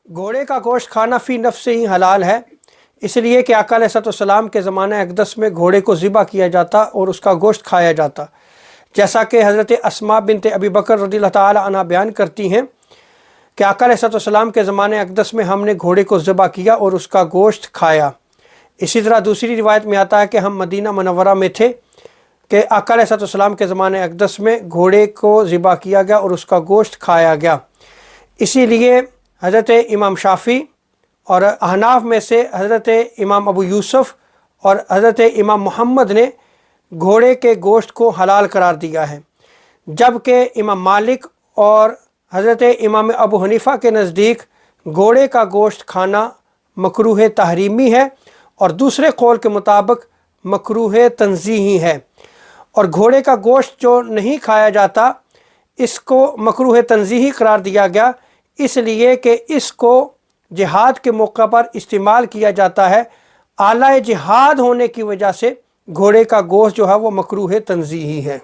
گھوڑے کا گوشت کھانا فی نفس ہی حلال ہے، اس لیے کہ آقا علیہ السلام کے زمانہ اقدس میں گھوڑے کو ذبح کیا جاتا اور اس کا گوشت کھایا جاتا، جیسا کہ حضرت اسماء بنت ابی بکر رضی اللہ تعالی عنہ بیان کرتی ہیں کہ آقا علیہ السلام کے زمانہ اقدس میں ہم نے گھوڑے کو ذبح کیا اور اس کا گوشت کھایا۔ اسی طرح دوسری روایت میں آتا ہے کہ ہم مدینہ منورہ میں تھے کہ آقا علیہ السلام کے زمانہ اقدس میں گھوڑے کو ذبح کیا گیا اور اس کا گوشت کھایا گیا۔ اسی لیے حضرت امام شافعی اور احناف میں سے حضرت امام ابو یوسف اور حضرت امام محمد نے گھوڑے کے گوشت کو حلال قرار دیا ہے، جبکہ امام مالک اور حضرت امام ابو حنیفہ کے نزدیک گھوڑے کا گوشت کھانا مکروہ تحریمی ہے اور دوسرے قول کے مطابق مکروہ تنزیہی ہے، اور گھوڑے کا گوشت جو نہیں کھایا جاتا اس کو مکروہ تنزیہی قرار دیا گیا، اس لیے کہ اس کو جہاد کے موقع پر استعمال کیا جاتا ہے، آلہ جہاد ہونے کی وجہ سے گھوڑے کا گوشت جو ہے وہ مکروہ تنزیہی ہے۔